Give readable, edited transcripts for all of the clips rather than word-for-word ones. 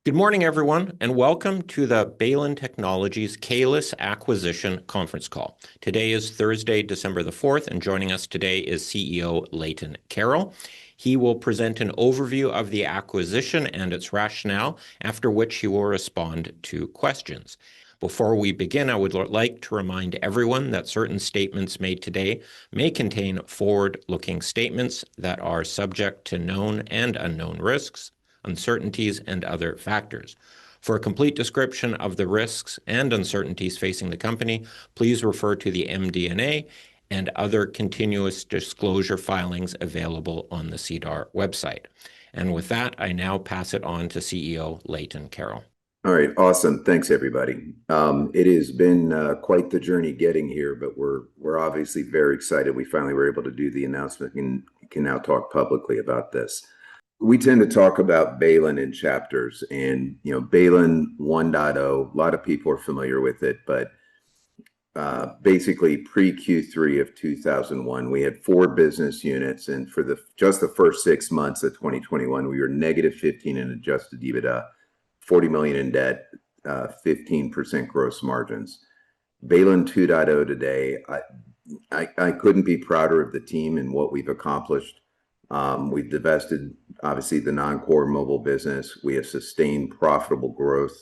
Good morning, everyone, and welcome to the Baylin Technologies Kaelus Acquisition Conference Call. Today is Thursday, December the 4th, and joining us today is CEO Leighton Carroll. He will present an overview of the acquisition and its rationale, after which he will respond to questions. Before we begin, I would like to remind everyone that certain statements made today may contain forward-looking statements that are subject to known and unknown risks, uncertainties, and other factors. For a complete description of the risks and uncertainties facing the company, please refer to the MD&A and other continuous disclosure filings available on the SEDAR website. And with that, I now pass it on to CEO Leighton Carroll. All right, awesome. Thanks, everybody. It has been quite the journey getting here, but we're obviously very excited. We finally were able to do the announcement and can now talk publicly about this. We tend to talk about Baylin in chapters, and Baylin 1.0. A lot of people are familiar with it, but basically pre-Q3 of 2001, we had 4 business units, and for just the first 6 months of 2021, we were negative 15 in adjusted EBITDA, 40 million in debt, 15% gross margins. Baylin 2.0 today, I couldn't be prouder of the team and what we've accomplished. We've divested, obviously, the non-core mobile business. We have sustained profitable growth.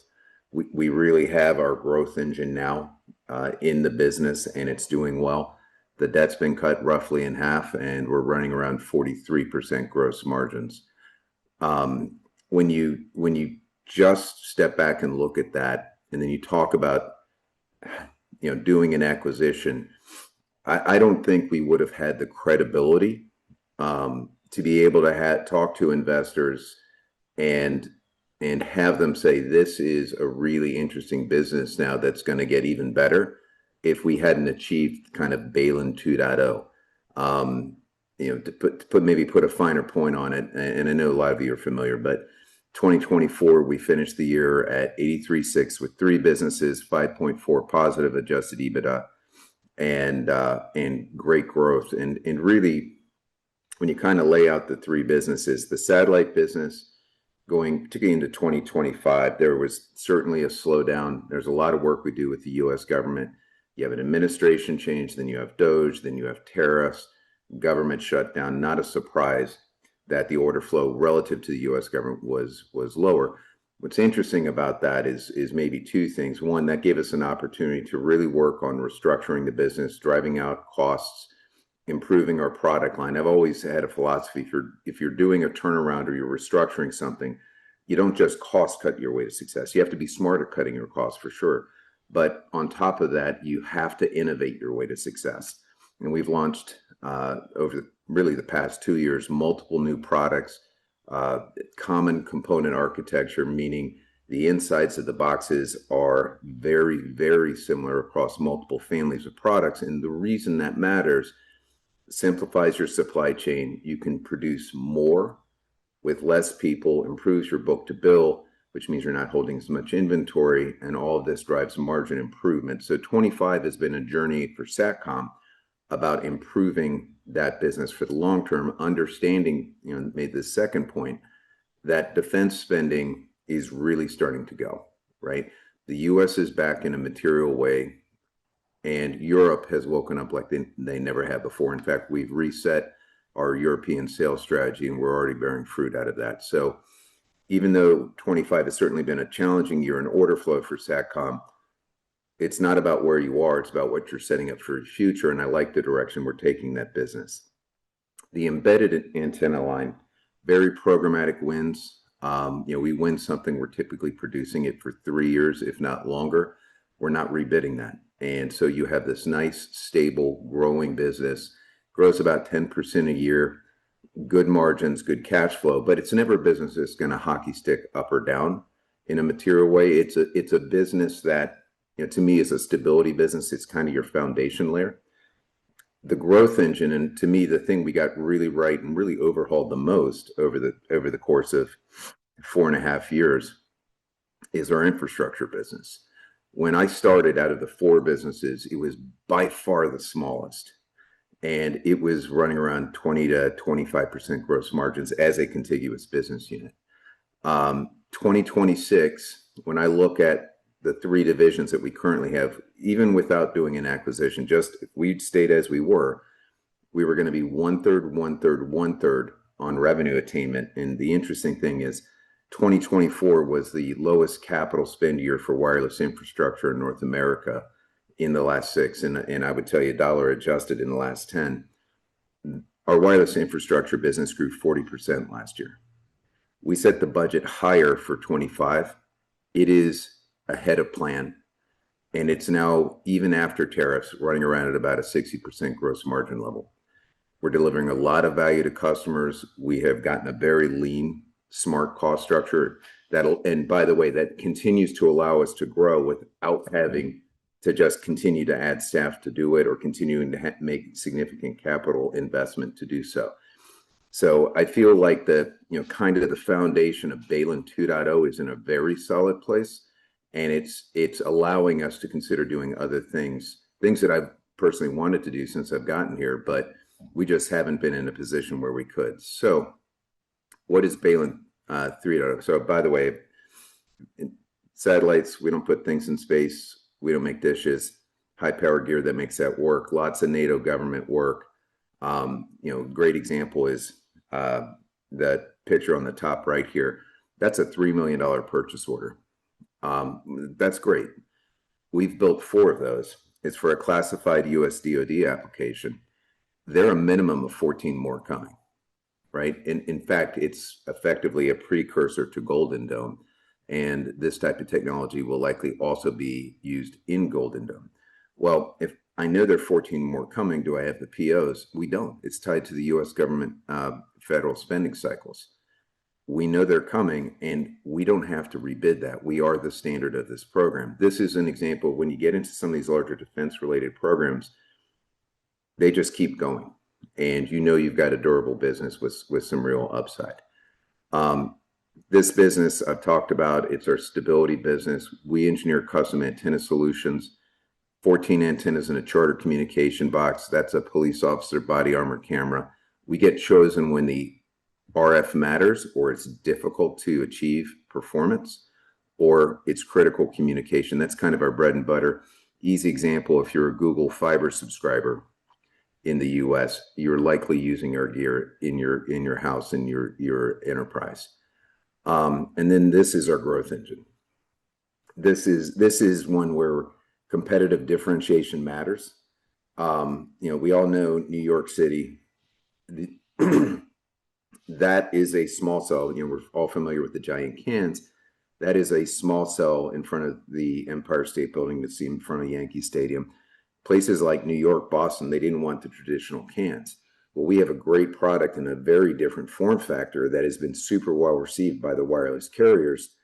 We really have our growth engine now in the business, and it's doing well. The debt's been cut roughly in half, and we're running around 43% gross margins. When you just step back and look at that, and then you talk about doing an acquisition, I don't think we would have had the credibility to be able to talk to investors and have them say this is a really interesting business now that's going to get even better if we hadn't achieved kind of Baylin 2.0. To maybe put a finer point on it, and I know a lot of you are familiar, but 2024 we finished the year at 83.6 with 3 businesses, 5.4 positive adjusted EBITDA, and great growth. And really, when you kind of lay out the 3 businesses, the satellite business going particularly into 2025, there was certainly a slowdown. There's a lot of work we do with the U.S. government. You have an administration change, then you have DOGE, then you have tariffs, government shutdown. Not a surprise that the order flow relative to the U.S. government was lower. What's interesting about that is maybe 2 things. One, that gave us an opportunity to really work on restructuring the business, driving out costs, improving our product line. I've always had a philosophy: if you're doing a turnaround or you're restructuring something, you don't just cost cut your way to success. You have to be smart at cutting your costs, for sure. But on top of that, you have to innovate your way to success. And we've launched over really the past 2 years multiple new products, common component architecture, meaning the insides of the boxes are very, very similar across multiple families of products. And the reason that matters: simplifies your supply chain. You can produce more with less people, improves your book to bill, which means you're not holding as much inventory, and all of this drives margin improvement. So 25 has been a journey for Satcom about improving that business for the long term, understanding, made the second point, that defense spending is really starting to go, right? The US is back in a material way, and Europe has woken up like they never have before. In fact, we've reset our European sales strategy, and we're already bearing fruit out of that. So even though 25 has certainly been a challenging year in order flow for Satcom, it's not about where you are, it's about what you're setting up for your future, and I like the direction we're taking that business. The embedded antenna line, very programmatic wins. We win something, we're typically producing it for 3 years, if not longer. We're not rebidding that. And so you have this nice, stable, growing business, grows about 10% a year, good margins, good cash flow, but it's never a business that's going to hockey stick up or down in a material way. It's a business that, to me, is a stability business. It's kind of your foundation layer. The growth engine, and to me, the thing we got really right and really overhauled the most over the course of 4.5 years, is our infrastructure business. When I started, out of the 4 businesses, it was by far the smallest, and it was running around 20 to 25% gross margins as a contiguous business unit. 2026, when I look at the three divisions that we currently have, even without doing an acquisition, just if we'd stayed as we were going to be one third, one third, one third on revenue attainment. And the interesting thing is 2024 was the lowest capital spend year for wireless infrastructure in North America in the last 6. And I would tell you dollar adjusted in the last 10. Our wireless infrastructure business grew 40% last year. We set the budget higher for 25. It is ahead of plan. And it's now, even after tariffs, running around at about a 60% gross margin level. We're delivering a lot of value to customers. We have gotten a very lean, smart cost structure and by the way, that continues to allow us to grow without having to just continue to add staff to do it or continuing to make significant capital investment to do so. So I feel like kind of the foundation of Baylin 2.0 is in a very solid place, and it's allowing us to consider doing other things that I've personally wanted to do since I've gotten here, but we just haven't been in a position where we could. So what is Baylin 3.0? So by the way, satellites, we don't put things in space. We don't make dishes. High power gear that makes that work. Lots of NATO government work. Great example is that picture on the top right here. That's a $3 million purchase order. That's great. We've built 4 of those. It's for a classified US DoD application. There are a minimum of 14 more coming, right? In fact, it's effectively a precursor to Golden Dome. And this type of technology will likely also be used in Golden Dome. Well, if I know there are 14 more coming, do I have the POs? We don't. It's tied to the US government federal spending cycles. We know they're coming, and we don't have to rebid that. We are the standard of this program. This is an example when you get into some of these larger defense-related programs, they just keep going. And you've got a durable business with some real upside. This business I've talked about, it's our stability business. We engineer custom antenna solutions, 14 antennas in a charter communication box. That's a police officer body armor camera. We get chosen when the RF matters, or it's difficult to achieve performance, or it's critical communication. That's kind of our bread and butter. Easy example, if you're a Google Fiber subscriber in the US, you're likely using our gear in your house, in your enterprise. And then this is our growth engine. This is one where competitive differentiation matters. We all know New York City. That is a small cell. We're all familiar with the giant cans. That is a small cell in front of the Empire State Building that's in front of Yankee Stadium. Places like New York, Boston, they didn't want the traditional cans. Well, we have a great product in a very different form factor that has been super well received by the wireless carriers.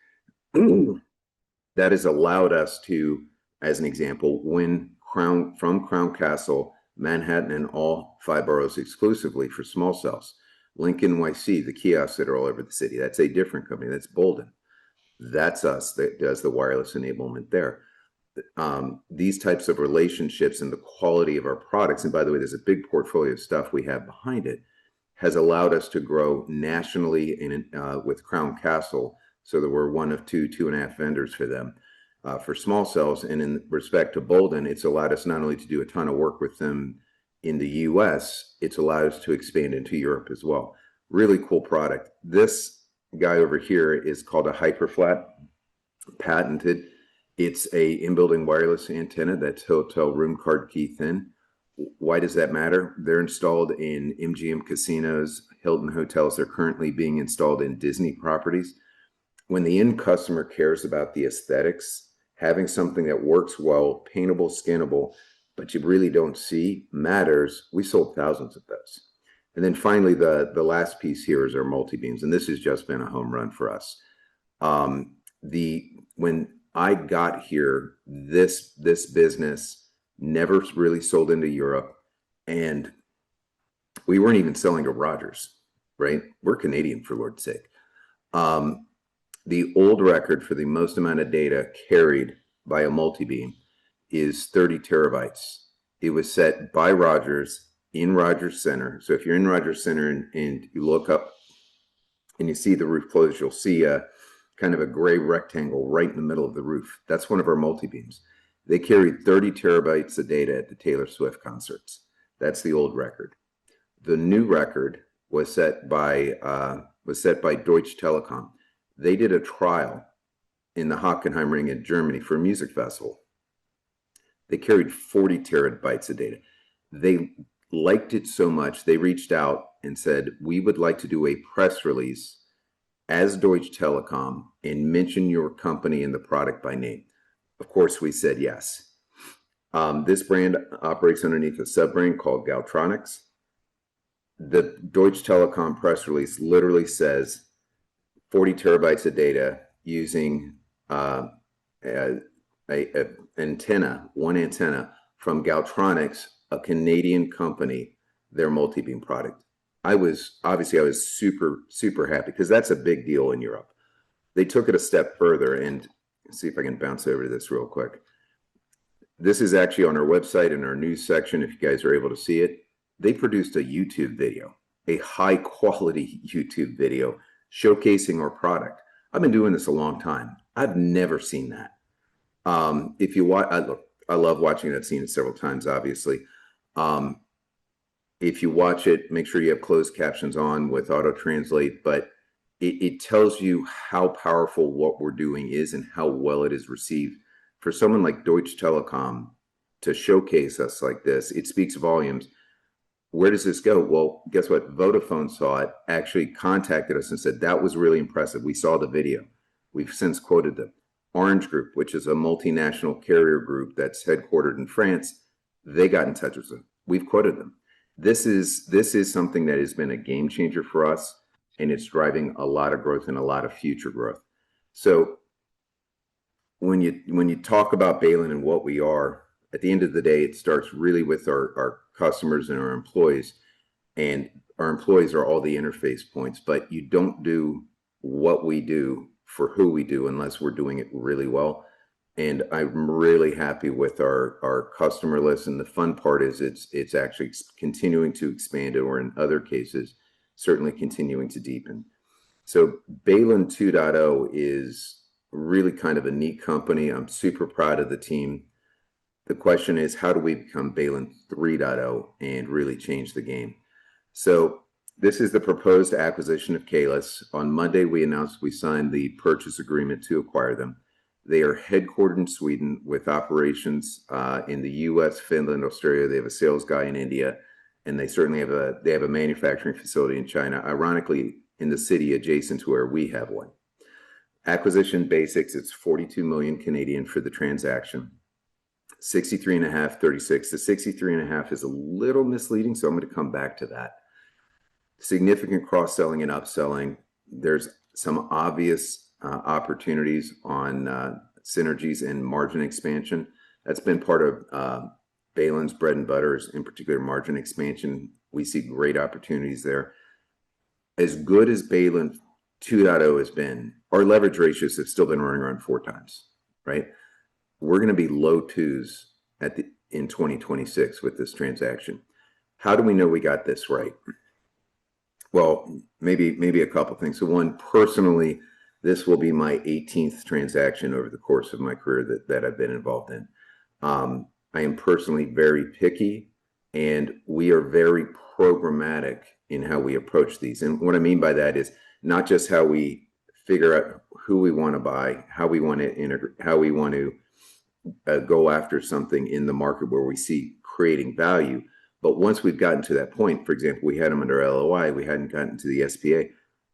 That has allowed us to, as an example, win from Crown Castle, Manhattan, and all 5 boroughs exclusively for small cells. Lincoln YC, the kiosks that are all over the city, that's a different company. That's Bolden. That's us that does the wireless enablement there. These types of relationships and the quality of our products, and by the way, there's a big portfolio of stuff we have behind it, has allowed us to grow nationally with Crown Castle, so that we're one of 2.5 vendors for them for small cells. And in respect to Bolden, it's allowed us not only to do a ton of work with them in the US, it's allowed us to expand into Europe as well. Really cool product. This guy over here is called a HyperFlat, patented. It's a in-building wireless antenna that's hotel room card key thin. Why does that matter? They're installed in MGM casinos, Hilton hotels. They're currently being installed in Disney properties. When the end customer cares about the aesthetics, having something that works well, paintable, skinnable, but you really don't see matters. We sold thousands of those. And then finally, the last piece here is our multi-beams, and this has just been a home run for us. When I got here, this business never really sold into Europe, and we weren't even selling to Rogers, right? We're Canadian, for Lord's sake. The old record for the most amount of data carried by a multi-beam is 30 terabytes. It was set by Rogers in Rogers Center. So if you're in Rogers Center and you look up and you see the roof closed, you'll see kind of a gray rectangle right in the middle of the roof. That's one of our multi-beams. They carried 30 terabytes of data at the Taylor Swift concerts. That's the old record. The new record was set by Deutsche Telekom. They did a trial in the Hockenheimring in Germany for a music festival. They carried 40 terabytes of data. They liked it so much, they reached out and said, we would like to do a press release as Deutsche Telekom and mention your company and the product by name. Of course, we said yes. This brand operates underneath a sub-brand called Galtronics. The Deutsche Telekom press release literally says 40 terabytes of data using one antenna from Galtronics, a Canadian company, their multi-beam product. I was super, super happy because that's a big deal in Europe. They took it a step further, and see if I can bounce over to this real quick. This is actually on our website in our news section, if you guys are able to see it. They produced a YouTube video, a high quality YouTube video showcasing our product. I've been doing this a long time. I've never seen that. If you watch, I love watching it. I've seen it several times, obviously. If you watch it, make sure you have closed captions on with auto translate, but it tells you how powerful what we're doing is and how well it is received. For someone like Deutsche Telekom to showcase us like this, it speaks volumes. Where does this go? Well, guess what? Vodafone saw it, actually contacted us and said, that was really impressive. We saw the video. We've since quoted them. Orange Group, which is a multinational carrier group that's headquartered in France, they got in touch with them. We've quoted them. This is something that has been a game changer for us, and it's driving a lot of growth and a lot of future growth. So when you talk about Baylin and what we are, at the end of the day, it starts really with our customers and our employees. And our employees are all the interface points, but you don't do what we do for who we do unless we're doing it really well. And I'm really happy with our customer list. And the fun part is it's actually continuing to expand, or in other cases, certainly continuing to deepen. So Baylin 2.0 is really kind of a neat company. I'm super proud of the team. The question is, how do we become Baylin 3.0 and really change the game? So this is the proposed acquisition of Kaelus. On Monday, we announced we signed the purchase agreement to acquire them. They are headquartered in Sweden with operations in the US, Finland, Australia. They have a sales guy in India, and they certainly have a manufacturing facility in China, ironically in the city adjacent to where we have one. Acquisition basics, it's 42 million Canadian for the transaction. 63.5, 36. The 63.5 is a little misleading, so I'm going to come back to that. Significant cross-selling and upselling. There's some obvious opportunities on synergies and margin expansion. That's been part of Baylin's bread and butter, is in particular margin expansion. We see great opportunities there. As good as Baylin 2.0 has been, our leverage ratios have still been running around 4 times, right? We're going to be low 2s in 2026 with this transaction. How do we know we got this right? Well, maybe a couple things. So one, personally, this will be my 18th transaction over the course of my career that I've been involved in. I am personally very picky, and we are very programmatic in how we approach these. And what I mean by that is not just how we figure out who we want to buy, how we want to integrate, how we want to go after something in the market where we see creating value. But once we've gotten to that point, for example, we had them under LOI, we hadn't gotten to the SPA.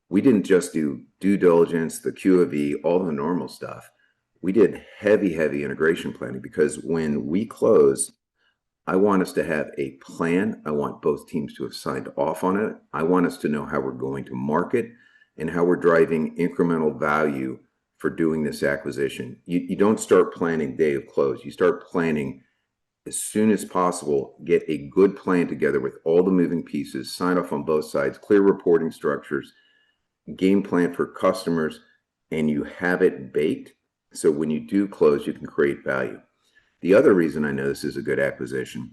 We didn't just do due diligence, the QOV, all the normal stuff. We did heavy integration planning, because when we close, I want us to have a plan. I want both teams to have signed off on it. I want us to know how we're going to market and how we're driving incremental value for doing this acquisition. You don't start planning day of close. You start planning as soon as possible, get a good plan together with all the moving pieces, sign off on both sides, clear reporting structures, game plan for customers, and you have it baked. So when you do close, you can create value. The other reason I know this is a good acquisition.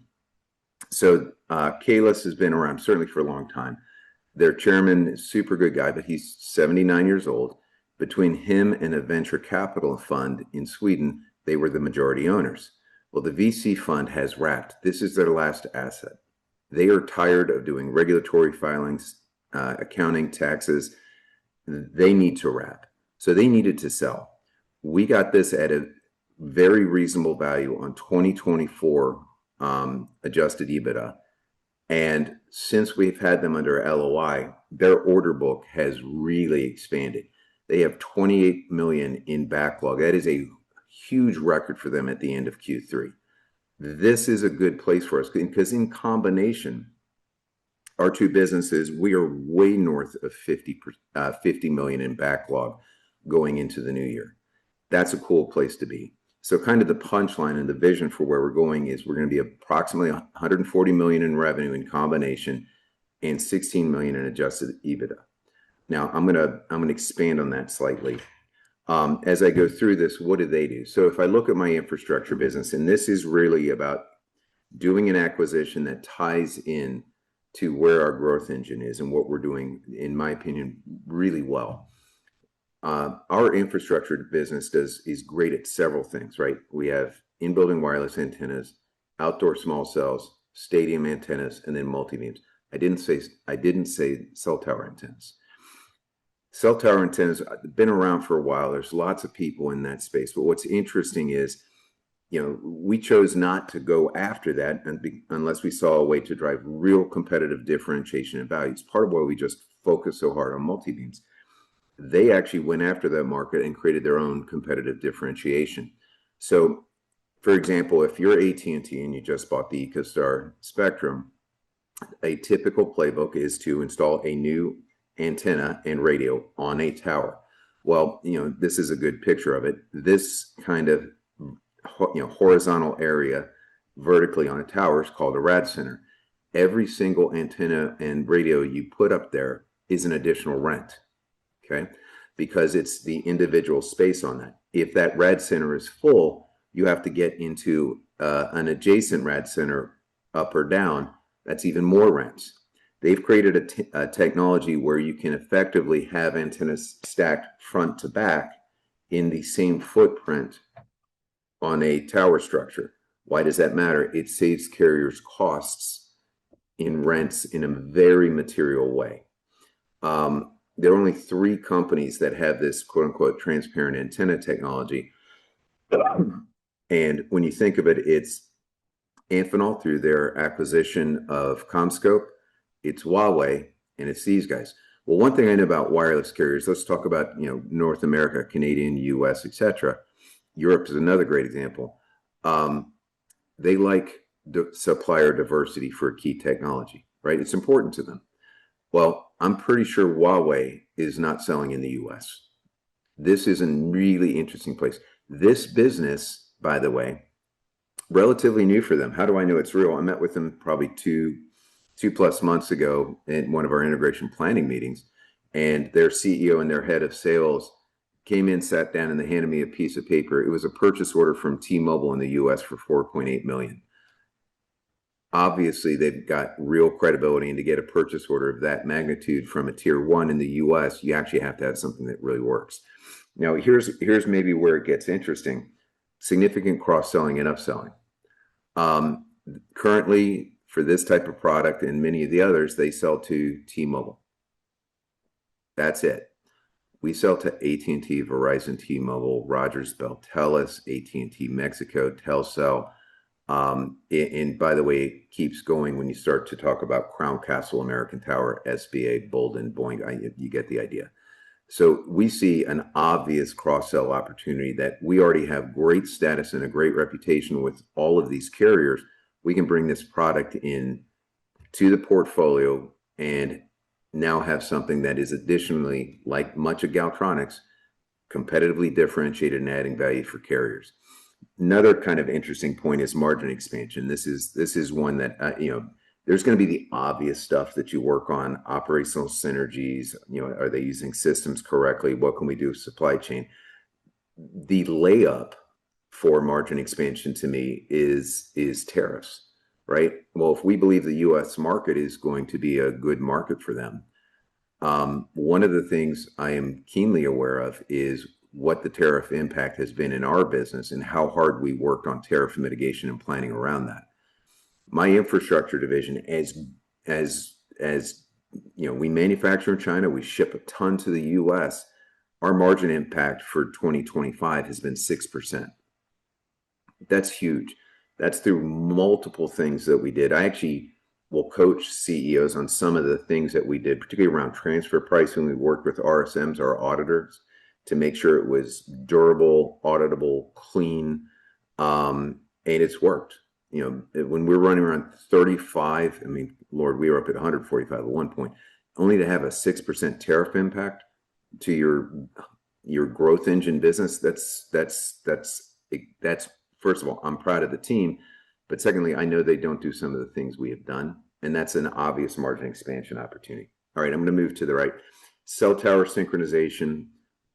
So Kaelus has been around certainly for a long time. Their chairman is a super good guy, but he's 79 years old. Between him and a venture capital fund in Sweden, they were the majority owners. Well, the VC fund has wrapped. This is their last asset. They are tired of doing regulatory filings, accounting, taxes. They need to wrap. So they needed to sell. We got this at a very reasonable value on 2024 adjusted EBITDA. And since we've had them under LOI, their order book has really expanded. They have 28 million in backlog. That is a huge record for them at the end of Q3. This is a good place for us because in combination, our two businesses, we are way north of 50 million in backlog going into the new year. That's a cool place to be. So kind of the punchline and the vision for where we're going is we're going to be approximately 140 million in revenue in combination and 16 million in adjusted EBITDA. Now I'm going to expand on that slightly. As I go through this, what do they do? So if I look at my infrastructure business, and this is really about doing an acquisition that ties in to where our growth engine is and what we're doing, in my opinion, really well. Our infrastructure business is great at several things, right? We have in-building wireless antennas, outdoor small cells, stadium antennas, and then multi-beams. I didn't say cell tower antennas. Cell tower antennas have been around for a while. There's lots of people in that space. But what's interesting is, we chose not to go after that unless we saw a way to drive real competitive differentiation and value. It's part of why we just focus so hard on multi-beams. They actually went after that market and created their own competitive differentiation. So, for example, if you're AT&T and you just bought the EcoStar Spectrum, a typical playbook is to install a new antenna and radio on a tower. Well, this is a good picture of it. This kind of horizontal area vertically on a tower is called a rad center. Every single antenna and radio you put up there is an additional rent. Okay, because it's the individual space on that. If that rad center is full, you have to get into an adjacent rad center up or down. That's even more rents. They've created a technology where you can effectively have antennas stacked front to back in the same footprint on a tower structure. Why does that matter? It saves carriers costs in rents in a very material way. There are only 3 companies that have this quote unquote transparent antenna technology. And when you think of it, it's Amphenol through their acquisition of CommScope, it's Huawei, and it's these guys. Well, one thing I know about wireless carriers, let's talk about, North America, Canadian, US, etc. Europe is another great example. They like supplier diversity for a key technology, right? It's important to them. Well, I'm pretty sure Huawei is not selling in the US. This is a really interesting place. This business, by the way, relatively new for them. How do I know it's real? I met with them probably two plus months ago in one of our integration planning meetings, and their CEO and their head of sales came in, sat down, and they handed me a piece of paper. It was a purchase order from T-Mobile in the US for 4.8 million. Obviously, they've got real credibility, and to get a purchase order of that magnitude from a tier 1 in the US, you actually have to have something that really works. Now, here's maybe where it gets interesting. Significant cross-selling and upselling. Currently, for this type of product and many of the others, they sell to T-Mobile. That's it. We sell to AT&T, Verizon, T-Mobile, Rogers, Bell, Telus, AT&T Mexico, Telcel. And by the way, it keeps going when you start to talk about Crown Castle, American Tower, SBA, Bolden, Boeing. You get the idea. So we see an obvious cross-sell opportunity that we already have great status and a great reputation with all of these carriers. We can bring this product in to the portfolio and now have something that is additionally, like much of Galtronics, competitively differentiated and adding value for carriers. Another kind of interesting point is margin expansion. This is one that there's going to be the obvious stuff that you work on, operational synergies. Are they using systems correctly? What can we do with supply chain? The layup for margin expansion to me is tariffs, right? Well, if we believe the U.S. market is going to be a good market for them, One of the things I am keenly aware of is what the tariff impact has been in our business and how hard we worked on tariff mitigation and planning around that. My infrastructure division, as you know, we manufacture in China, we ship a ton to the US. Our margin impact for 2025 has been 6%. That's huge. That's through multiple things that we did. I actually will coach CEOs on some of the things that we did, particularly around transfer pricing. We worked with RSMs, our auditors, to make sure it was durable, auditable, clean, and it's worked. You know, when we're running around 35, I mean, Lord, we were up at 145 at one point, only to have a 6% tariff impact to your growth engine business. That's first of all, I'm proud of the team, but secondly, I know they don't do some of the things we have done, and that's an obvious margin expansion opportunity. All right, I'm going to move to the right. Cell tower synchronization.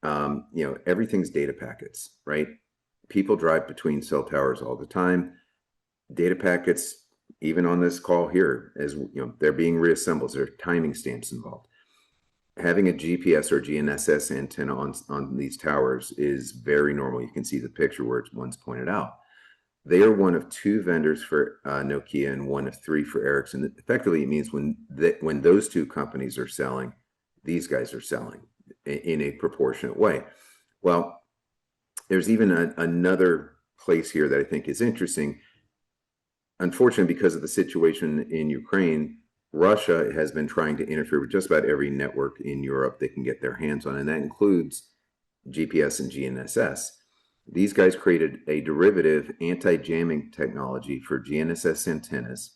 You know, everything's data packets, right? People drive between cell towers all the time. Data packets, even on this call here, as you know, they're being reassembled. There are timing stamps involved. Having a GPS or GNSS antenna on these towers is very normal. You can see the picture where it's once pointed out. They are one of two vendors for Nokia and one of three for Ericsson. Effectively, it means when those two companies are selling, these guys are selling in a proportionate way. Well, there's even another place here that I think is interesting. Unfortunately, because of the situation in Ukraine, Russia has been trying to interfere with just about every network in Europe they can get their hands on, and that includes GPS and GNSS. These guys created a derivative anti-jamming technology for GNSS antennas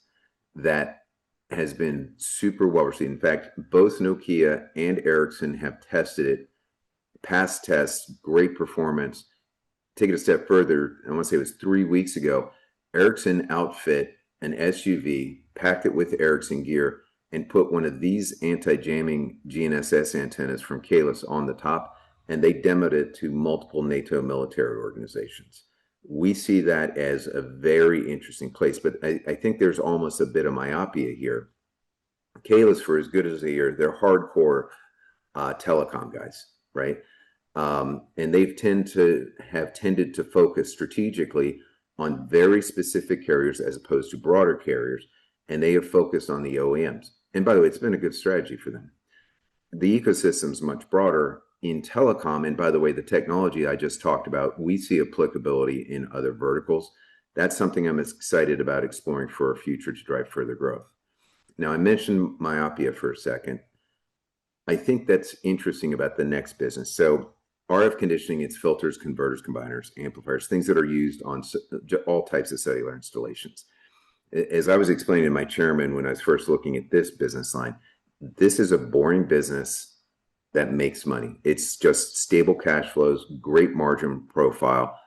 that has been super well received. In fact, both Nokia and Ericsson have tested it, passed tests, great performance. Take it a step further, I want to say it was 3 weeks ago, Ericsson outfit an SUV, packed it with Ericsson gear, and put one of these anti-jamming GNSS antennas from Kaelus on the top, and they demoed it to multiple NATO military organizations. We see that as a very interesting place, but I think there's almost a bit of myopia here. Kaelus, for as good as they are, they're hardcore telecom guys, right? And they've tended to focus strategically on very specific carriers as opposed to broader carriers, and they have focused on the OEMs. And by the way, it's been a good strategy for them. The ecosystem's much broader in telecom, and by the way, the technology I just talked about, we see applicability in other verticals. That's something I'm excited about exploring for our future to drive further growth. Now, I mentioned myopia for a second. I think that's interesting about the next business. So RF conditioning, it's filters, converters, combiners, amplifiers, things that are used on all types of cellular installations. As I was explaining to my chairman when I was first looking at this business line, this is a boring business that makes money. It's just stable cash flows, great margin profile.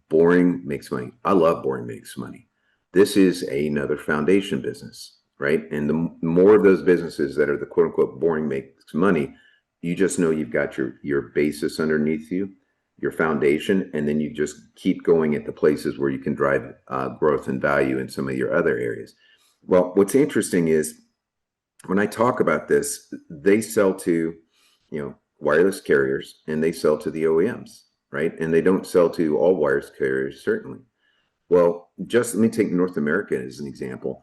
Boring makes money. I love boring makes money. This is another foundation business, right? And the more of those businesses that are the quote unquote boring makes money, you just know you've got your basis underneath you, your foundation, and then you just keep going at the places where you can drive growth and value in some of your other areas. Well, what's interesting is when I talk about this, they sell to, you know, wireless carriers and they sell to the OEMs, right? And they don't sell to all wireless carriers, certainly. Well, just let me take North America as an example.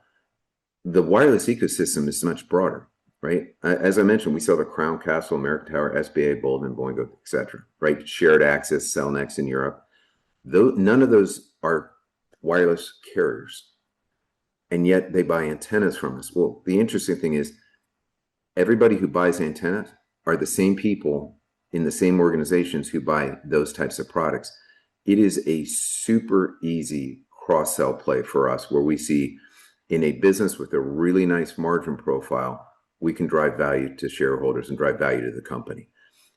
The wireless ecosystem is much broader, right? As I mentioned, we sell to Crown Castle, American Tower, SBA, Boldyn, Boingo, etc., right? Shared access, Cellnex in Europe. None of those are wireless carriers, and yet they buy antennas from us. Well, the interesting thing is everybody who buys antennas are the same people in the same organizations who buy those types of products. It is a super easy cross-sell play for us where we see in a business with a really nice margin profile, we can drive value to shareholders and drive value to the company.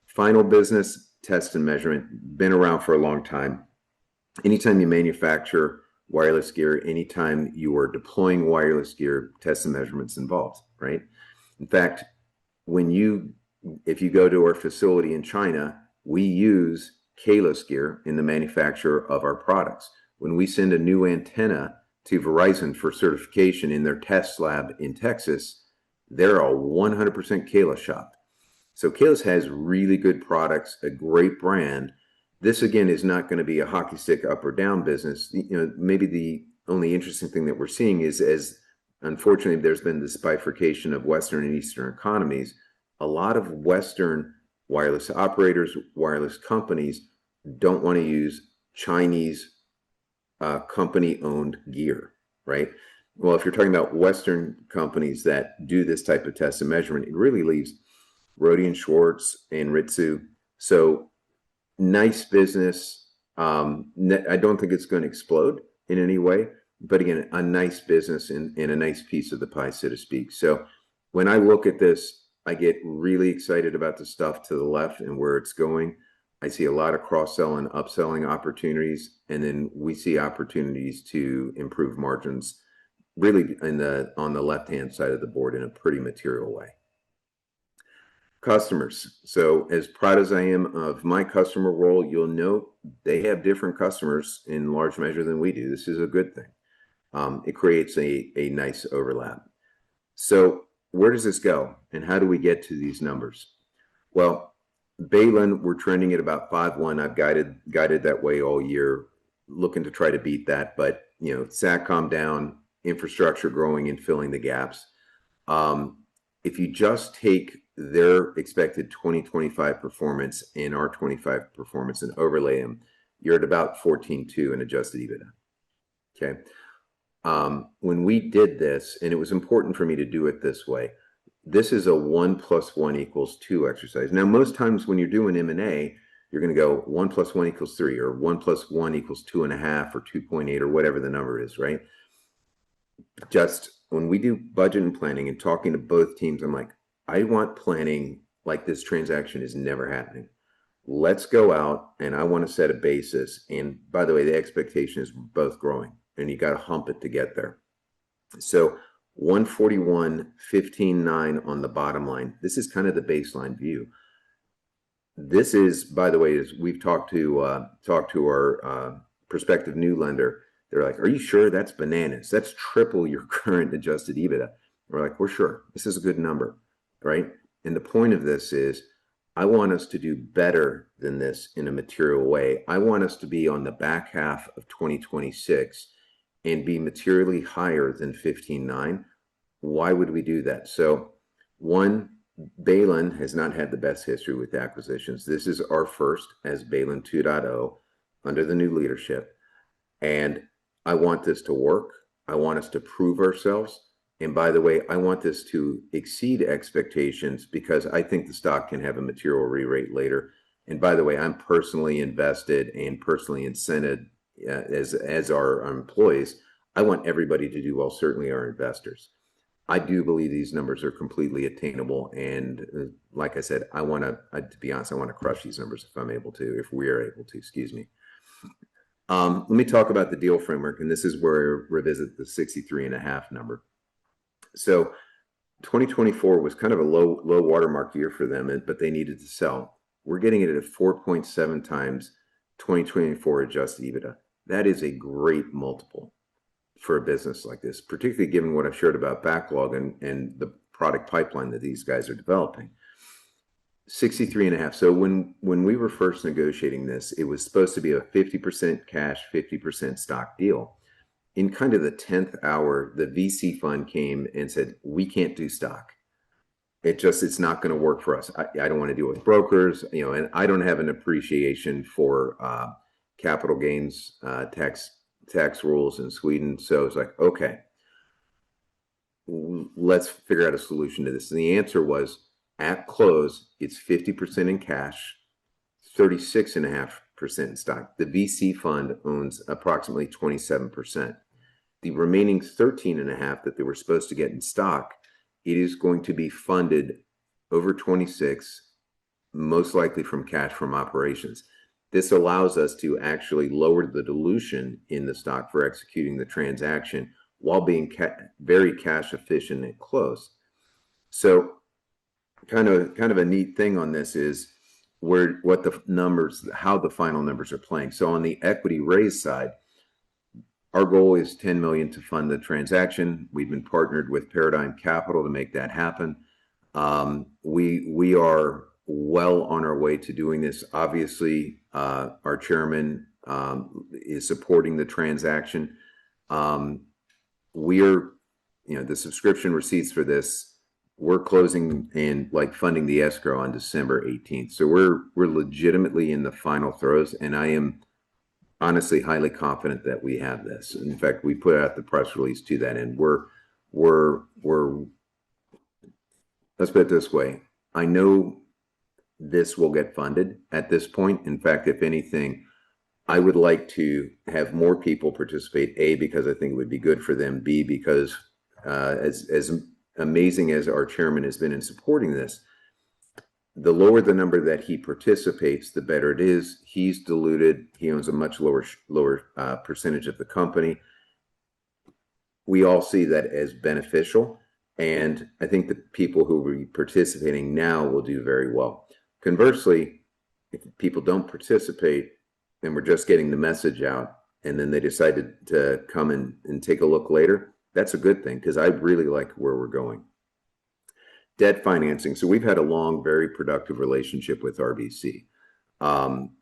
Final business, test and measurement, been around for a long time. Anytime you manufacture wireless gear, anytime you are deploying wireless gear, test and measurements involved, right? In fact, if you go to our facility in China, we use Kaelus gear in the manufacture of our products. When we send a new antenna to Verizon for certification in their test lab in Texas, they're a 100% Kaelus shop. So Kaelus has really good products, a great brand. This again is not going to be a hockey stick up or down business. Maybe the only interesting thing that we're seeing is, as unfortunately there's been this bifurcation of Western and Eastern economies, a lot of Western wireless operators, wireless companies don't want to use Chinese company-owned gear, right? Well, if you're talking about Western companies that do this type of test and measurement, it really leaves Rohde & Schwartz and Ritsu. So nice business. I don't think it's going to explode in any way, but again, a nice business and a nice piece of the pie, so to speak. So when I look at this, I get really excited about the stuff to the left and where it's going. I see a lot of cross-sell and upselling opportunities, and then we see opportunities to improve margins really on the left-hand side of the board in a pretty material way. Customers. So as proud as I am of my customer role, you'll note they have different customers in large measure than we do. This is a good thing. It creates a nice overlap. So where does this go and how do we get to these numbers? Well, Baylin, we're trending at about 5.1. I've guided that way all year, looking to try to beat that. But SATCOM down, infrastructure growing and filling the gaps. If you just take their expected 2025 performance and our 25 performance and overlay them, you're at about 14.2 in adjusted EBITDA. Okay. When we did this, and it was important for me to do it this way, this is a 1 + 1 = 2 exercise. Now, most times when you're doing M&A, you're going to go 1 + 1 = 3, or 1 + 1 = 2.5, or 2.8, or whatever the number is, right? Just when we do budget and planning and talking to both teams, I'm like, I want planning like this transaction is never happening. Let's go out and I want to set a basis. And by the way, the expectation is both growing and you got to hump it to get there. So 141, 15.9 on the bottom line. This is kind of the baseline view. This is, by the way, as we've talked to our prospective new lender, they're like, are you sure? That's bananas. That's triple your current adjusted EBITDA. We're like, we're sure. This is a good number, right? And the point of this is, I want us to do better than this in a material way. I want us to be on the back half of 2026 and be materially higher than 15.9. Why would we do that? So one, Baylin has not had the best history with acquisitions. This is our first as Baylin 2.0 under the new leadership. And I want this to work. I want us to prove ourselves. And by the way, I want this to exceed expectations because I think the stock can have a material re-rate later. And by the way, I'm personally invested and personally incented as our employees. I want everybody to do well, certainly our investors. I do believe these numbers are completely attainable. And like I said, to be honest, I want to crush these numbers if I'm able to, if we are able to, excuse me. Let me talk about the deal framework. And this is where I revisit the 63.5 number. So 2024 was kind of a low watermark year for them, but they needed to sell. We're getting it at 4.7 times 2024 adjusted EBITDA. That is a great multiple for a business like this, particularly given what I've shared about backlog and the product pipeline that these guys are developing. 63.5. So when we were first negotiating this, it was supposed to be a 50% cash, 50% stock deal. In kind of the 10th hour, the VC fund came and said, we can't do stock. It's not going to work for us. I don't want to deal with brokers, and I don't have an appreciation for capital gains tax rules in Sweden. So it's like, okay, let's figure out a solution to this. And the answer was, at close, it's 50% in cash, 36.5% in stock. The VC fund owns approximately 27%. The remaining 13.5 that they were supposed to get in stock, it is going to be funded over 26, most likely from cash from operations. This allows us to actually lower the dilution in the stock for executing the transaction while being very cash efficient and close. So kind of a neat thing on this is how the final numbers are playing. So on the equity raise side, our goal is 10 million to fund the transaction. We've been partnered with Paradigm Capital to make that happen. We are well on our way to doing this. Obviously, our chairman is supporting the transaction. We're, the subscription receipts for this, we're closing and like funding the escrow on December 18th. So we're legitimately in the final throes, and I am honestly highly confident that we have this. In fact, we put out the press release to that, and we're let's put it this way. I know this will get funded at this point. In fact, if anything, I would like to have more people participate, A, because I think it would be good for them, B, because as amazing as our chairman has been in supporting this, the lower the number that he participates, the better it is. He's diluted. He owns a much lower percentage of the company. We all see that as beneficial, and I think the people who will be participating now will do very well. Conversely, if people don't participate and we're just getting the message out, and then they decided to come and take a look later, that's a good thing, because I really like where we're going. Debt financing. So we've had a long, very productive relationship with RBC.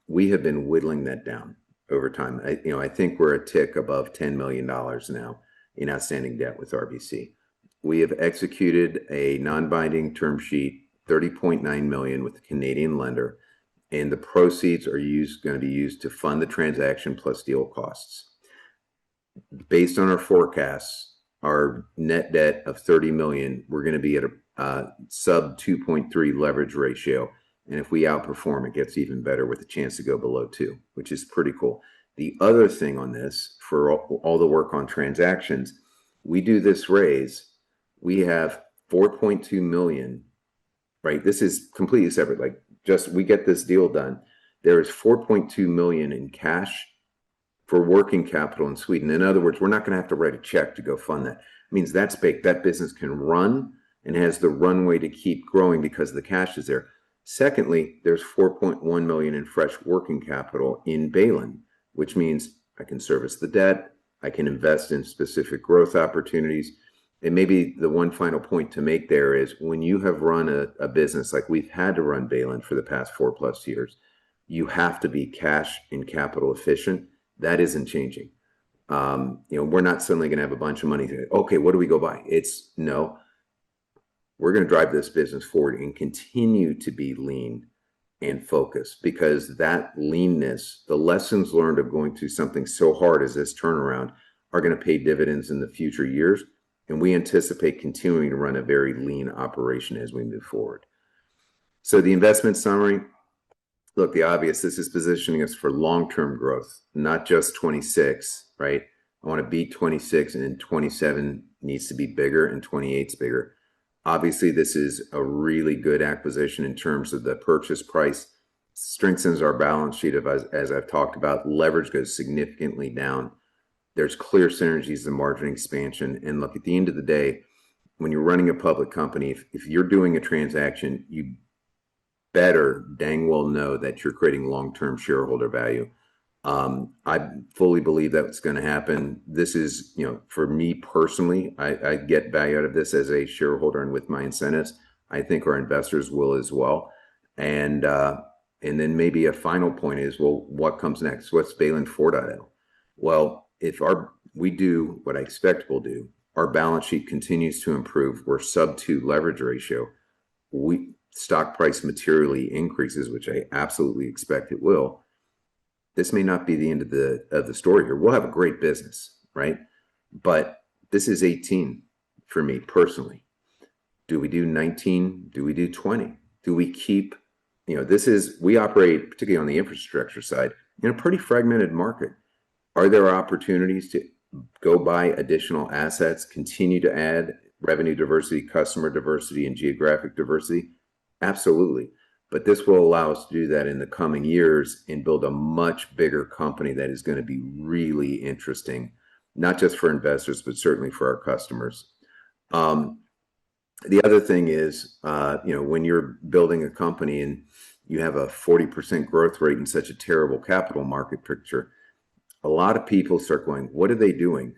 We have been whittling that down over time. I think we're a tick above $10 million now in outstanding debt with RBC. We have executed a non-binding term sheet, $30.9 million with a Canadian lender, and the proceeds are going to be used to fund the transaction plus deal costs. Based on our forecasts, our net debt of $30 million, we're going to be at a sub 2.3 leverage ratio. And if we outperform, it gets even better with a chance to go below 2, which is pretty cool. The other thing on this, for all the work on transactions, we do this raise, we have 4.2 million, right? This is completely separate. Like, just we get this deal done. There is 4.2 million in cash for working capital in Sweden. In other words, we're not going to have to write a check to go fund that. It means that's baked. That business can run and has the runway to keep growing because the cash is there. Secondly, there's 4.1 million in fresh working capital in Baylin, which means I can service the debt, I can invest in specific growth opportunities. And maybe the one final point to make there is, when you have run a business like we've had to run Baylin for the past 4+ years, you have to be cash and capital efficient. That isn't changing. We're not suddenly going to have a bunch of money. Okay, what do we go buy? No. We're going to drive this business forward and continue to be lean and focused, because that leanness, the lessons learned of going through something so hard as this turnaround, are going to pay dividends in the future years. And we anticipate continuing to run a very lean operation as we move forward. So the investment summary, look, the obvious, this is positioning us for long-term growth, not just 26, right? I want to beat 26, and then 27 needs to be bigger, and 28's bigger. Obviously, this is a really good acquisition in terms of the purchase price. Strengthens our balance sheet, as I've talked about. Leverage goes significantly down. There's clear synergies and margin expansion. And look, at the end of the day, when you're running a public company, if you're doing a transaction, you better dang well know that you're creating long-term shareholder value. I fully believe that's going to happen. This is, for me personally, I get value out of this as a shareholder and with my incentives. I think our investors will as well. And then maybe a final point is, well, what comes next? What's Baylin 4.0? Well, if we do what I expect we'll do, our balance sheet continues to improve. We're sub 2 leverage ratio. Stock price materially increases, which I absolutely expect it will. This may not be the end of the story here. We'll have a great business, right? But this is 18 for me personally. Do we do 19? Do we do 20? Do we keep, we operate, particularly on the infrastructure side, in a pretty fragmented market. Are there opportunities to go buy additional assets, continue to add revenue diversity, customer diversity, and geographic diversity? Absolutely. But this will allow us to do that in the coming years and build a much bigger company that is going to be really interesting, not just for investors, but certainly for our customers. The other thing is, when you're building a company and you have a 40% growth rate in such a terrible capital market picture, a lot of people start going, what are they doing?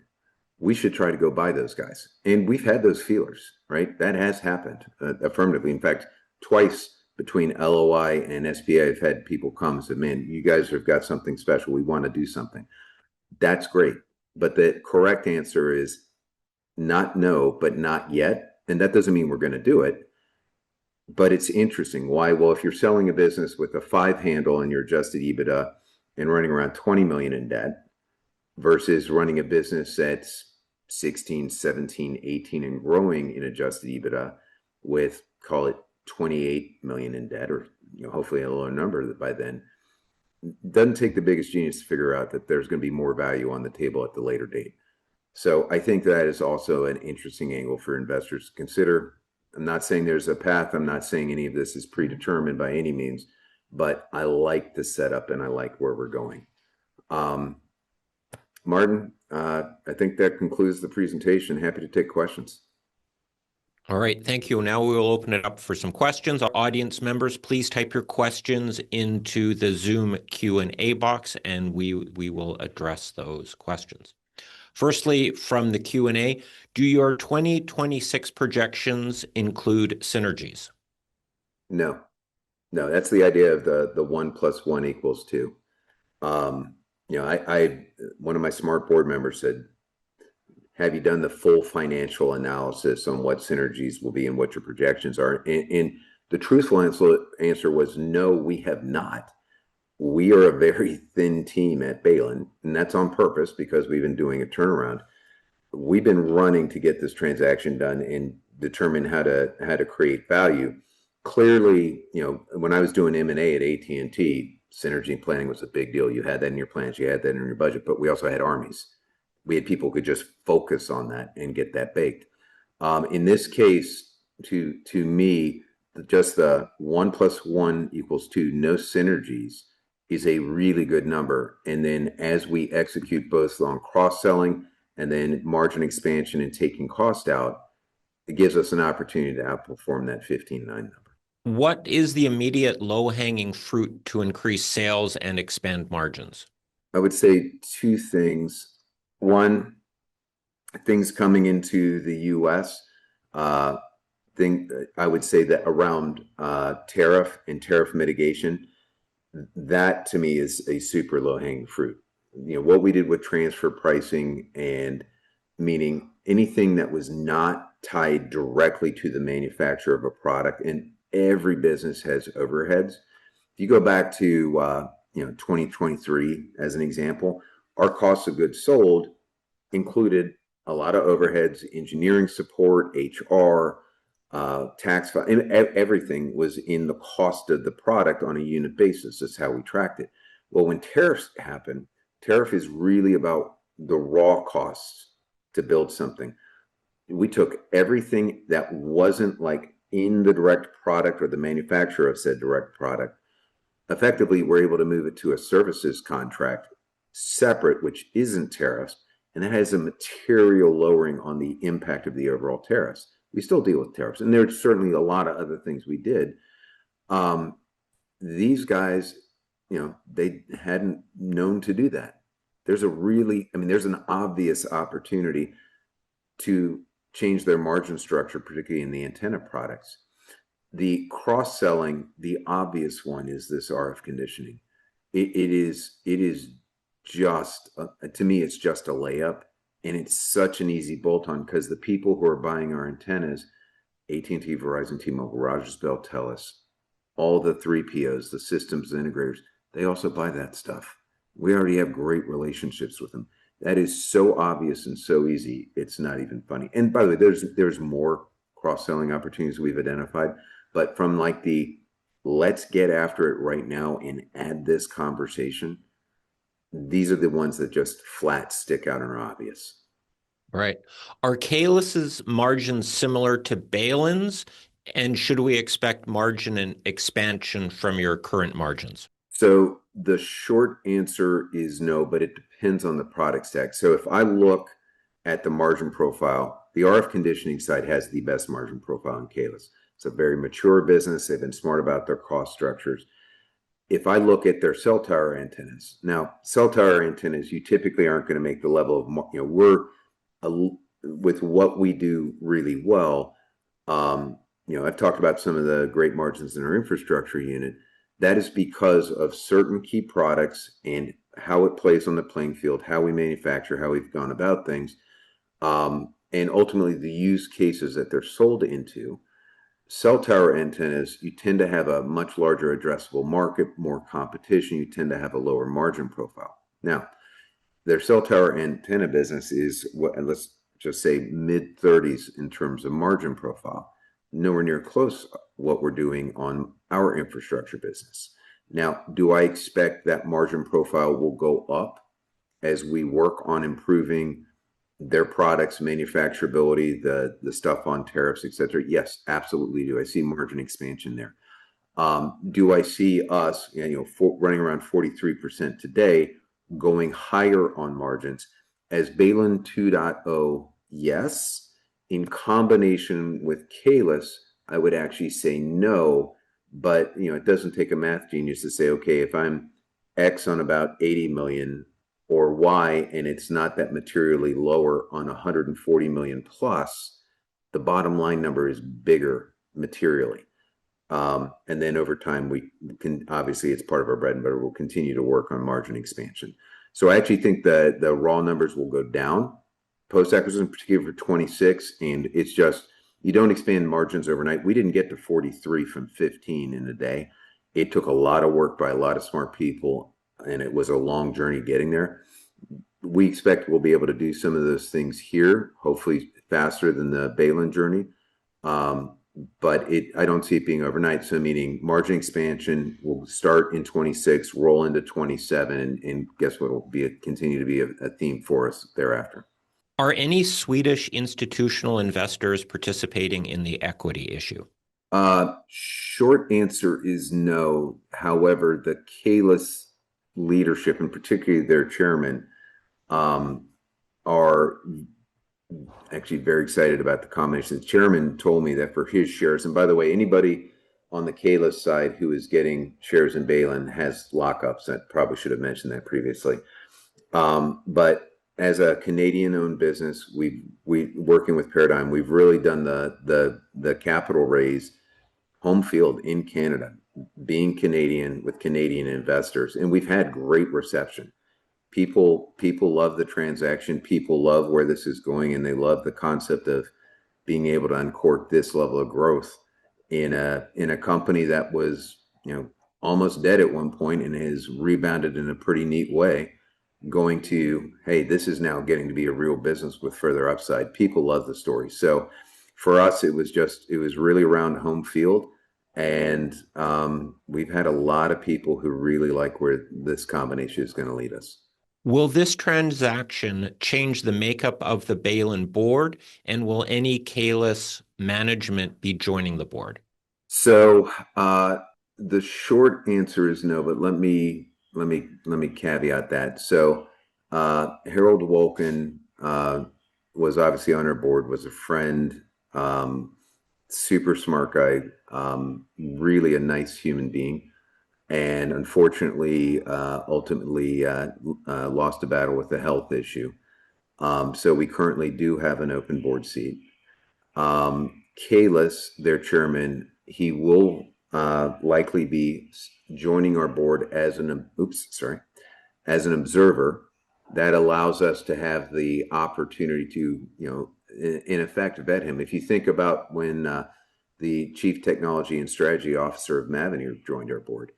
we should try to go buy those guys. And we've had those feelers, right? That has happened affirmatively. In fact, twice between LOI and SPA, I've had people come and say, man, you guys have got something special. We want to do something. That's great. But the correct answer is not no, but not yet. And that doesn't mean we're going to do it. But it's interesting. Why? Well, if you're selling a business with a 5 handle and your adjusted EBITDA and running around 20 million in debt versus running a business that's 16, 17, 18 and growing in adjusted EBITDA with, call it 28 million in debt, or hopefully a lower number by then, doesn't take the biggest genius to figure out that there's going to be more value on the table at the later date. So I think that is also an interesting angle for investors to consider. I'm not saying there's a path. I'm not saying any of this is predetermined by any means, but I like the setup and I like where we're going. Martin, I think that concludes the presentation. Happy to take questions. All right, thank you. Now we will open it up for some questions. Our audience members, please type your questions into the Zoom Q&A box, and we will address those questions. Firstly, from the Q&A, do your 2026 projections include synergies? No, that's the idea of the 1 + 1 = 2. I one of my smart board members said, have you done the full financial analysis on what synergies will be and what your projections are? And the truthful answer was no, we have not. We are a very thin team at Baylin, and that's on purpose because we've been doing a turnaround. We've been running to get this transaction done and determine how to create value. Clearly, when I was doing M&A at AT&T, synergy planning was a big deal. You had that in your plans, you had that in your budget, but we also had armies. We had people who could just focus on that and get that baked. In this case, to me, just the 1 + 1 = 2, no synergies, is a really good number. And then as we execute both on cross-selling and then margin expansion and taking cost out, it gives us an opportunity to outperform that 15.9 number. What is the immediate low-hanging fruit to increase sales and expand margins? I would say 2 things. One, things coming into the U.S. I would say that around tariff and tariff mitigation, that to me is a super low-hanging fruit. What we did with transfer pricing, and meaning anything that was not tied directly to the manufacturer of a product, and every business has overheads. If you go back to 2023 as an example, our cost of goods sold included a lot of overheads, engineering support, HR, tax, and everything was in the cost of the product on a unit basis. That's how we tracked it. Well, when tariffs happen, tariff is really about the raw costs to build something. We took everything that wasn't like in the direct product or the manufacturer of said direct product. Effectively, we're able to move it to a services contract separate, which isn't tariffs, and that has a material lowering on the impact of the overall tariffs. We still deal with tariffs, and there's certainly a lot of other things we did. These guys, they hadn't known to do that. There's an obvious opportunity to change their margin structure, particularly in the antenna products. The cross-selling, the obvious one is this RF conditioning. It is just, to me, it's just a layup. And it's such an easy bolt-on because the people who are buying our antennas, AT&T, Verizon, T-Mobile, Rogers, Bell, TELUS, all the 3POs, the systems integrators, they also buy that stuff. We already have great relationships with them. That is so obvious and so easy, it's not even funny. And by the way, there's more cross-selling opportunities we've identified, but from like the let's get after it right now and add this conversation, these are the ones that just flat stick out and are obvious. Right. Are Kaelus's margins similar to Baylin's, and should we expect margin and expansion from your current margins? So the short answer is no, but it depends on the product stack. So if I look at the margin profile, the RF conditioning side has the best margin profile in Kaelus. It's a very mature business. They've been smart about their cost structures. If I look at their cell tower antennas, now cell tower antennas, you typically aren't going to make the level of, we're with what we do really well, I've talked about some of the great margins in our infrastructure unit. That is because of certain key products and how it plays on the playing field, how we manufacture, how we've gone about things, and ultimately the use cases that they're sold into. Cell tower antennas, you tend to have a much larger addressable market, more competition, you tend to have a lower margin profile. Now, their cell tower antenna business is what, let's just say mid 30s in terms of margin profile, nowhere near close what we're doing on our infrastructure business. Now, do I expect that margin profile will go up as we work on improving their products, manufacturability, the stuff on tariffs, et cetera? Yes, absolutely do. I see margin expansion there. Do I see us, running around 43% today, going higher on margins as Baylin 2.0? Yes. In combination with Kaelus, I would actually say no. But it doesn't take a math genius to say, okay, if I'm X on about 80 million or Y, and it's not that materially lower on 140 million plus, the bottom line number is bigger materially. And then over time, we can, obviously it's part of our bread and butter, we'll continue to work on margin expansion. So I actually think that the raw numbers will go down post-acquisition, particularly for 26. And it's just, you don't expand margins overnight. We didn't get to 43 from 15 in a day. It took a lot of work by a lot of smart people, and it was a long journey getting there. We expect we'll be able to do some of those things here, hopefully faster than the Baylin journey. But I don't see it being overnight. So meaning margin expansion will start in 26, roll into 27, and guess what will continue to be a theme for us thereafter. Are any Swedish institutional investors participating in the equity issue? Short answer is no. However, the Kaelus leadership, and particularly their chairman, are actually very excited about the combination. The chairman told me that for his shares, and by the way, anybody on the Kaelus side who is getting shares in Baylin has lockups. I probably should have mentioned that previously. But as a Canadian-owned business, we working with Paradigm, we've really done the capital raise home field in Canada, being Canadian with Canadian investors, and we've had great reception. People love the transaction. People love where this is going, and they love the concept of being able to uncork this level of growth in a company that was almost dead at one point and has rebounded in a pretty neat way. Going to, hey, this is now getting to be a real business with further upside. People love the story. So for us, it was really around home field. And we've had a lot of people who really like where this combination is going to lead us. Will this transaction change the makeup of the Baylin board, and will any Kaelus management be joining the board? So the short answer is no, but let me caveat that. So Harold Wolkin was obviously on our board, was a friend, super smart guy, really a nice human being, and unfortunately ultimately lost a battle with a health issue. So we currently do have an open board seat. Kaelus, their chairman, he will likely be joining our board as an observer. That allows us to have the opportunity to, in effect, vet him. If you think about when the Chief Technology and Strategy Officer of Mavenir joined our board,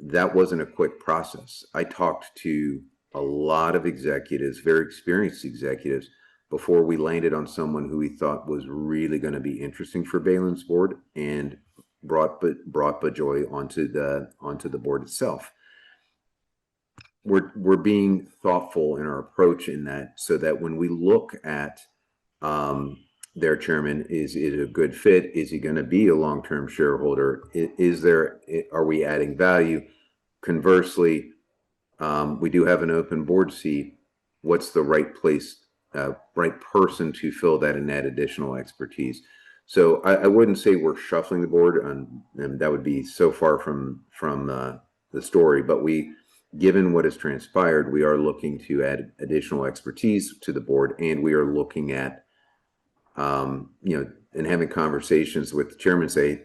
that wasn't a quick process. I talked to a lot of executives, very experienced executives, before we landed on someone who we thought was really going to be interesting for Baylin's board, and brought Bajoy onto the board itself. We're being thoughtful in our approach in that, so that when we look at their chairman, is it a good fit? Is he going to be a long-term shareholder? Are we adding value? Conversely, we do have an open board seat. What's the right person to fill that and add additional expertise? So I wouldn't say we're shuffling the board, and that would be so far from the story. But we given what has transpired, we are looking to add additional expertise to the board, and we are looking at, and having conversations with the chairman, say,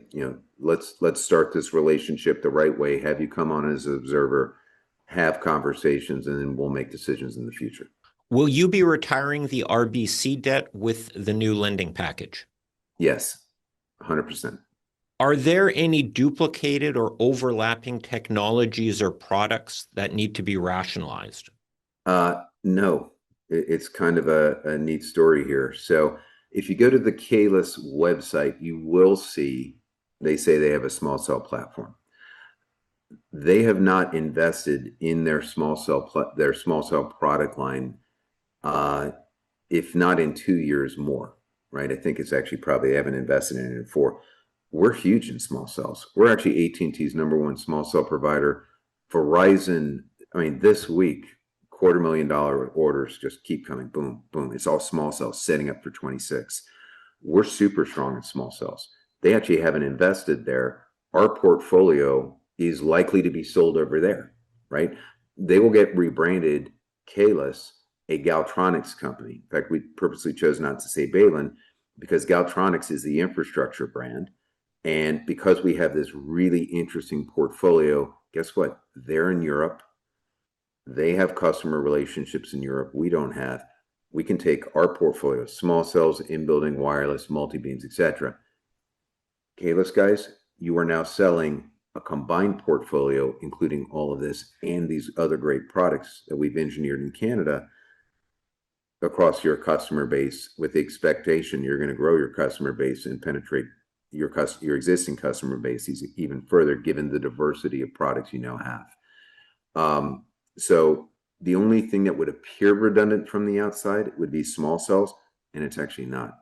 let's start this relationship the right way, have you come on as an observer, have conversations, and then we'll make decisions in the future. Will you be retiring the RBC debt with the new lending package? Yes, 100%. Are there any duplicated or overlapping technologies or products that need to be rationalized? No, it's kind of a neat story here. So if you go to the Kaelus website, you will see they say they have a small cell platform. They have not invested in their small cell product line, if not in 2 years more, right? I think it's actually probably they haven't invested in it in 4. We're huge in small cells. We're actually AT&T's #1 small cell provider. Verizon, I mean, this week, $250,000 orders just keep coming. Boom, boom. It's all small cells setting up for 26. We're super strong in small cells. They actually haven't invested there. Our portfolio is likely to be sold over there, right? They will get rebranded Kaelus, a Galtronics company. In fact, we purposely chose not to say Baylin because Galtronics is the infrastructure brand. And because we have this really interesting portfolio, guess what? They're in Europe. They have customer relationships in Europe we don't have. We can take our portfolio, small cells, in-building wireless, multi-beams, etc. Kaelus guys, you are now selling a combined portfolio, including all of this and these other great products that we've engineered in Canada across your customer base, with the expectation you're going to grow your customer base and penetrate your existing customer base even further, given the diversity of products you now have. So the only thing that would appear redundant from the outside would be small cells, and it's actually not.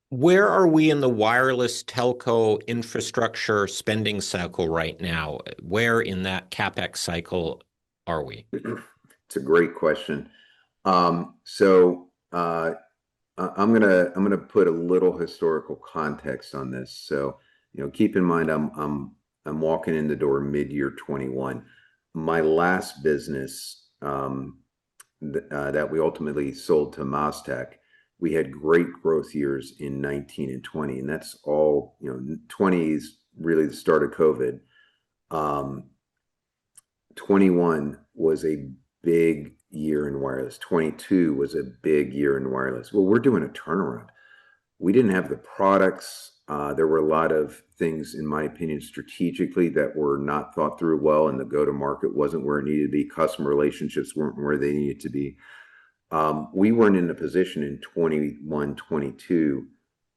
Where are we in the wireless telco infrastructure spending cycle right now? Where in that CapEx cycle are we? It's a great question. So I'm gonna put a little historical context on this. So keep in mind I'm walking in the door mid-year 21. My last business that we ultimately sold to Mastech, we had great growth years in 19 and 20, and that's all 20 is really the start of COVID. 21 was a big year in wireless. 22 was a big year in wireless. Well, we're doing a turnaround. We didn't have the products. There were a lot of things, in my opinion, strategically that were not thought through well, and the go-to-market wasn't where it needed to be. Customer relationships weren't where they needed to be. We weren't in a position in 21, 22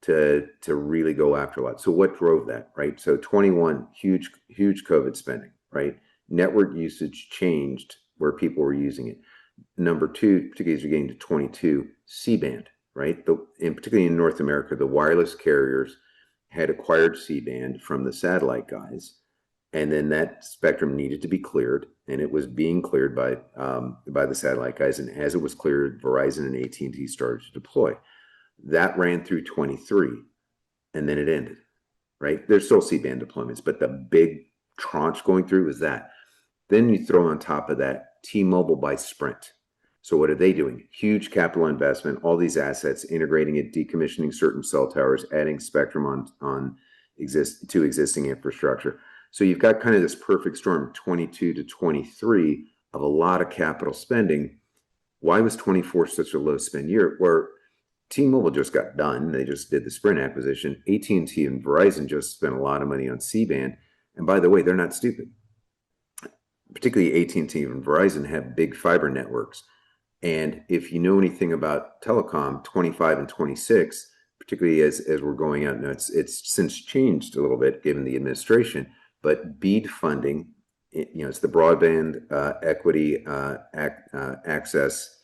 to really go after a lot. So what drove that, right? So 21, huge COVID spending, right? Network usage changed where people were using it. Number 2, particularly as you're getting to 22, C-band, right? And particularly in North America, the wireless carriers had acquired C-band from the satellite guys, and then that spectrum needed to be cleared, and it was being cleared by the satellite guys. And as it was cleared, Verizon and AT&T started to deploy. That ran through 23, and then it ended, right? There's still C-band deployments, but the big tranche going through is that. Then you throw on top of that T-Mobile by Sprint. So what are they doing? Huge capital investment, all these assets, integrating it, decommissioning certain cell towers, adding spectrum to existing infrastructure. So you've got kind of this perfect storm, 22 to 23, of a lot of capital spending. Why was 24 such a low spend year? Where T-Mobile just got done. They just did the Sprint acquisition. AT&T and Verizon just spent a lot of money on C-band. And by the way, they're not stupid. Particularly AT&T and Verizon have big fiber networks. And if you know anything about telecom, 25 and 26, particularly as we're going out, now it's since changed a little bit given the administration, but BEAD funding, it's the Broadband Equity Access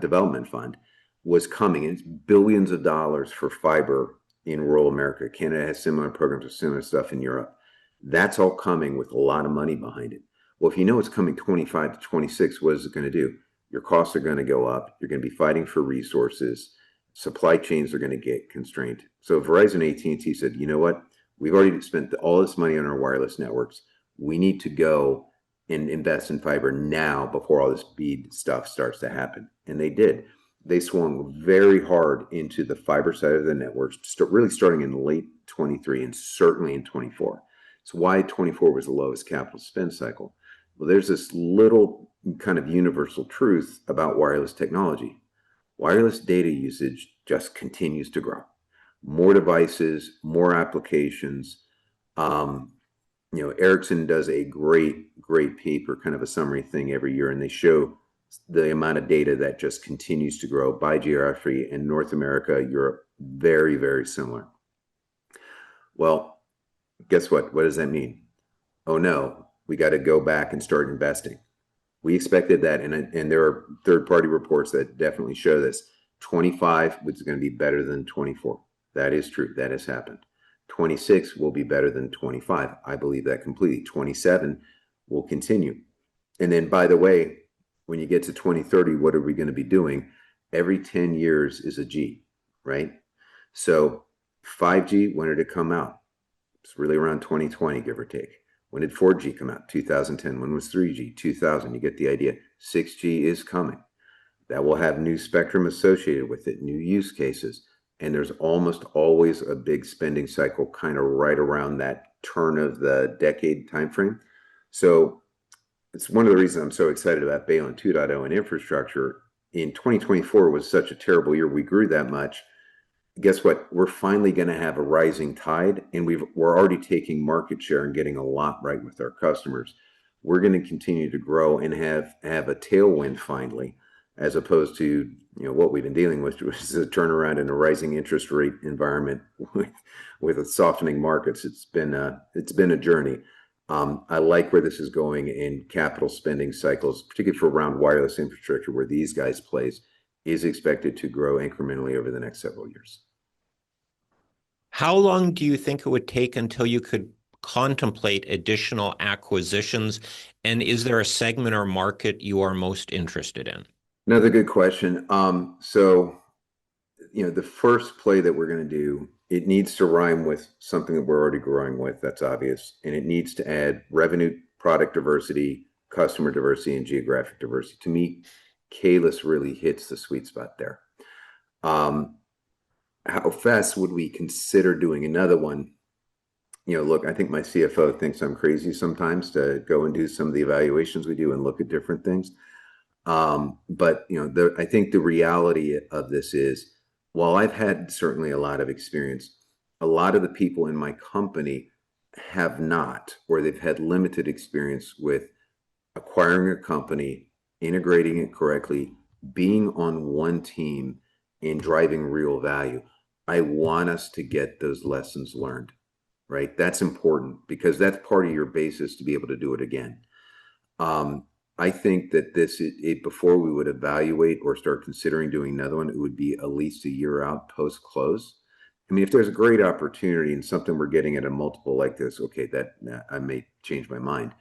Development Fund, was coming. It's billions of dollars for fiber in rural America. Canada has similar programs or similar stuff in Europe. That's all coming with a lot of money behind it. Well, if you know it's coming 25 to 26, what is it going to do? Your costs are going to go up. You're going to be fighting for resources. Supply chains are going to get constrained. So Verizon, AT&T said, you know what? We've already spent all this money on our wireless networks. We need to go and invest in fiber now before all this BEAD stuff starts to happen. And they did. They swung very hard into the fiber side of the networks, really starting in late 23 and certainly in 24. It's why 24 was the lowest capital spend cycle. Well, there's this little kind of universal truth about wireless technology. Wireless data usage just continues to grow. More devices, more applications. Ericsson does a great paper, kind of a summary thing every year, and they show the amount of data that just continues to grow by geography. In North America, Europe, very, very similar. Well, guess what? What does that mean? Oh no, we got to go back and start investing. We expected that, and there are third-party reports that definitely show this. 25 was going to be better than 24. That is true. That has happened. 26 will be better than 25. I believe that completely. 27 will continue. And then, by the way, when you get to 2030, what are we going to be doing? Every 10 years is a G, right? So 5G, when did it come out? It's really around 2020, give or take. When did 4G come out? 2010. When was 3G? 2000. You get the idea. 6G is coming. That will have new spectrum associated with it, new use cases. And there's almost always a big spending cycle kind of right around that turn of the decade timeframe. So it's one of the reasons I'm so excited about Baylin 2.0 and infrastructure. In 2024 was such a terrible year. We grew that much. Guess what? We're finally going to have a rising tide, and we're already taking market share and getting a lot right with our customers. We're going to continue to grow and have a tailwind finally, as opposed to what we've been dealing with, which is a turnaround in a rising interest rate environment with a softening markets. It's been a journey. I like where this is going in capital spending cycles, particularly for around wireless infrastructure, where these guys plays, is expected to grow incrementally over the next several years. How long do you think it would take until you could contemplate additional acquisitions? And is there a segment or market you are most interested in? Another good question. The first play that we're going to do, it needs to rhyme with something that we're already growing with. That's obvious. And it needs to add revenue, product diversity, customer diversity, and geographic diversity. To me, Kaelus really hits the sweet spot there. How fast would we consider doing another one? Look, I think my CFO thinks I'm crazy sometimes to go and do some of the evaluations we do and look at different things. But I think the reality of this is, while I've had certainly a lot of experience, a lot of the people in my company have not, or they've had limited experience with acquiring a company, integrating it correctly, being on one team, and driving real value. I want us to get those lessons learned, right? That's important because that's part of your basis to be able to do it again. I think that before we would evaluate or start considering doing another one, it would be at least a year out post-close. I mean, if there's a great opportunity and something we're getting at a multiple like this, okay, I may change my mind.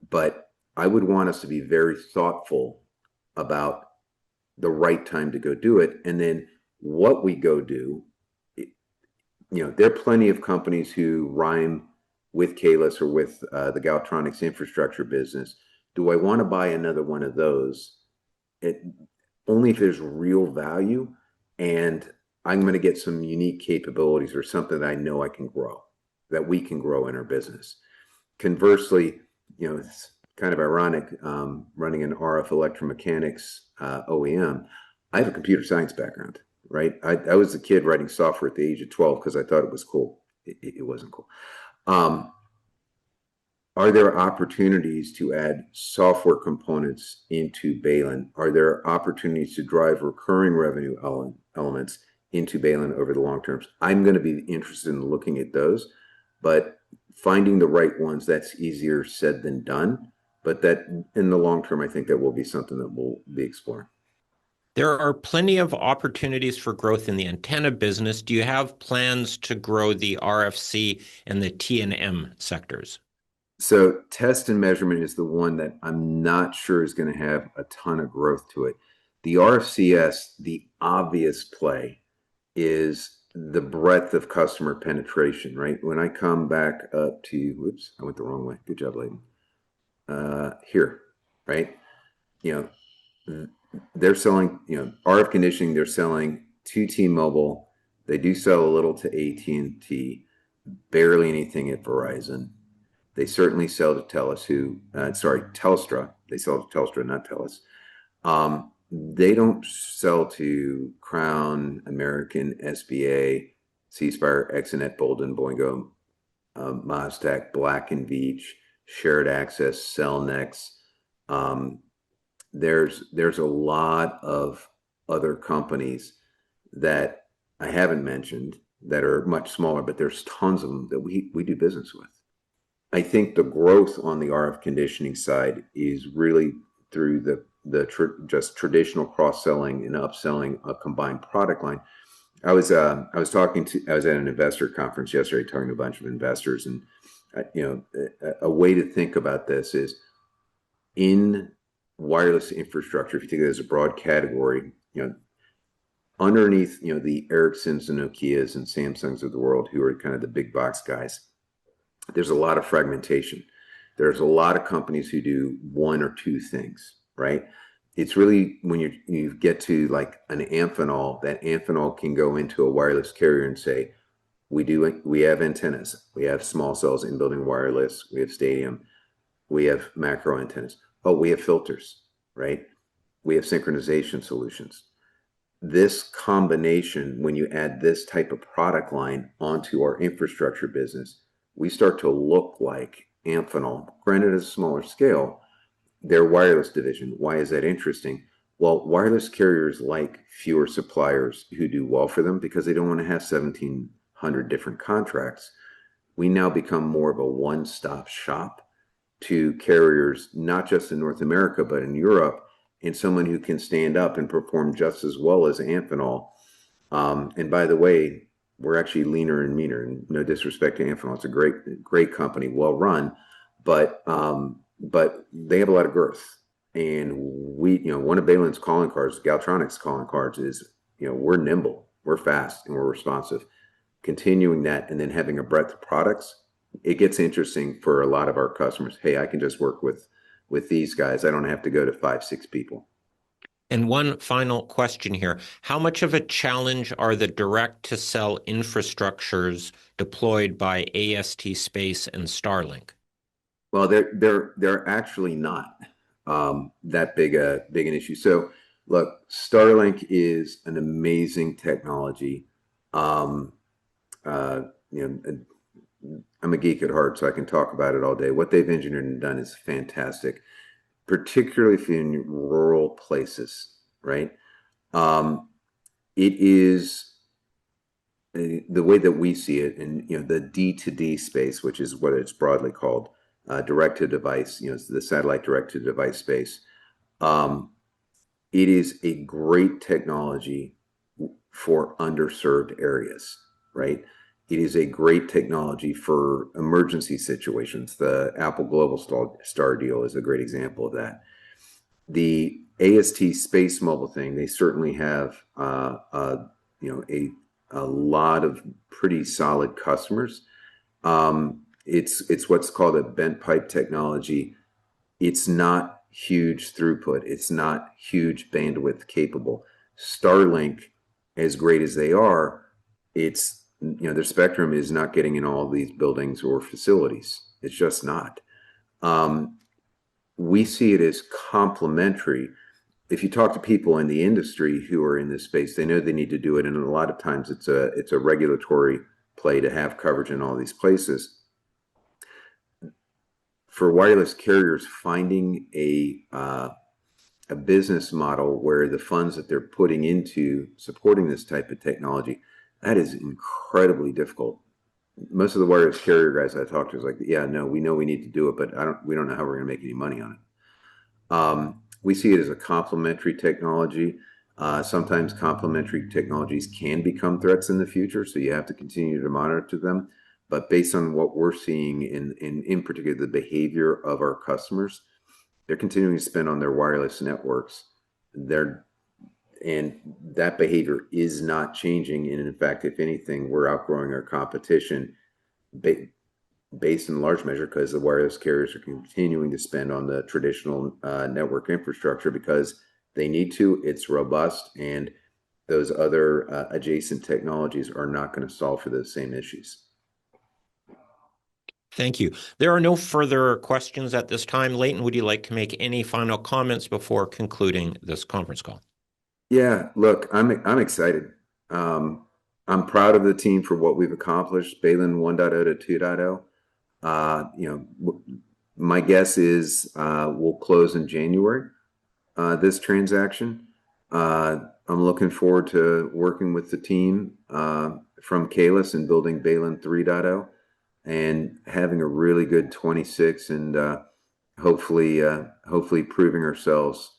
But I would want us to be very thoughtful about the right time to go do it. And then what we go do, there are plenty of companies who rhyme with Kaelus or with the Galtronics infrastructure business. Do I want to buy another one of those? Only if there's real value and I'm going to get some unique capabilities or something that I know I can grow, that we can grow in our business. Conversely, it's kind of ironic, running an RF electromechanics OEM. I have a computer science background, right? I was a kid writing software at the age of 12 because I thought it was cool. It wasn't cool. Are there opportunities to add software components into Baylin? Are there opportunities to drive recurring revenue elements into Baylin over the long term? I'm going to be interested in looking at those, but finding the right ones, that's easier said than done. But that in the long term, I think that will be something that we'll be exploring. There are plenty of opportunities for growth in the antenna business. Do you have plans to grow the RFC and the T&M sectors? So test and measurement is the one that I'm not sure is going to have a ton of growth to it. The RFCS, the obvious play is the breadth of customer penetration, right? When I come back up to, whoops, I went the wrong way. Good job, Layden. here, right? You know, they're selling, RF conditioning, they're selling to T-Mobile. They do sell a little to AT&T, barely anything at Verizon. They certainly sell to Telstra. They sell to Telstra, not Telus. They don't sell to Crown, American, SBA, C Spire, Exonet, Bolden, Boingo, Maztec, Black and Veatch, Shared Access, Cellnex. Um, there's a lot of other companies that I haven't mentioned that are much smaller, but there's tons of them that we do business with. I think the growth on the RF conditioning side is really through just traditional cross selling and upselling a combined product line. I was at an investor conference yesterday talking to a bunch of investors, and a way to think about this is in wireless infrastructure. If you take it as a broad category, underneath the Ericssons and Nokias and Samsungs of the world, who are kind of the big box guys, there's a lot of fragmentation. There's a lot of companies who do one or two things, right? It's really when you get to like an Amphenol, that Amphenol can go into a wireless carrier and say, we have antennas, we have small cells, in-building wireless, we have stadium, we have macro antennas. Oh, we have filters, right? We have synchronization solutions. This combination, when you add this type of product line onto our infrastructure business, we start to look like Amphenol, granted at a smaller scale, their wireless division. Why is that interesting? Well, wireless carriers like fewer suppliers who do well for them because they don't want to have 1,700 different contracts. We now become more of a one-stop shop to carriers, not just in North America, but in Europe, and someone who can stand up and perform just as well as Amphenol. And by the way, we're actually leaner and meaner. And no disrespect to Amphenol, it's a great company, well run, but they have a lot of girth. And one of Baylin's calling cards, Galtronics calling cards, is we're nimble, we're fast, and we're responsive. Continuing that, and then having a breadth of products, it gets interesting for a lot of our customers. Hey, I can just work with these guys. I don't have to go to 5-6 people. And one final question here. How much of a challenge are the direct-to-cell infrastructures deployed by AST Space and Starlink? Well, they're actually not that big an issue. So, look, Starlink is an amazing technology. Um, I'm a geek at heart, so I can talk about it all day. What they've engineered and done is fantastic, particularly if you're in rural places, right? It is the way that we see it in the D2D space, which is what it's broadly called, direct to device. The satellite direct to device space. It is a great technology for underserved areas, right? It is a great technology for emergency situations. The Apple Global Star deal is a great example of that. The AST Space Mobile thing, they certainly have a lot of pretty solid customers. It's what's called a bent pipe technology. It's not huge throughput. It's not huge bandwidth capable. Starlink, as great as they are, it's their spectrum is not getting in all these buildings or facilities. It's just not. We see it as complementary. If you talk to people in the industry who are in this space, they know they need to do it, and a lot of times it's a regulatory play to have coverage in all these places. For wireless carriers, finding a business model where the funds that they're putting into supporting this type of technology, that is incredibly difficult. Most of the wireless carrier guys I talk to is like, yeah, no, we know we need to do it, but we don't know how we're going to make any money on it. We see it as a complementary technology. Sometimes complementary technologies can become threats in the future, so you have to continue to monitor them. But based on what we're seeing in particular the behavior of our customers, they're continuing to spend on their wireless networks. And that behavior is not changing. And in fact, if anything, we're outgrowing our competition based in large measure because the wireless carriers are continuing to spend on the traditional network infrastructure because they need to. It's robust, and those other adjacent technologies are not going to solve for those same issues. Thank you. There are no further questions at this time. Leighton, would you like to make any final comments before concluding this conference call? Yeah, look, I'm excited. I'm proud of the team for what we've accomplished. Baylin 1.0 to 2.0. My guess is we'll close in January. This transaction. I'm looking forward to working with the team from Kaelus and building Baylin 3.0 and having a really good 26 and hopefully proving ourselves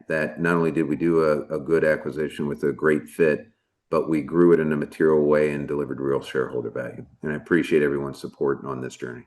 that not only did we do a good acquisition with a great fit, but we grew it in a material way and delivered real shareholder value. And I appreciate everyone's support on this journey.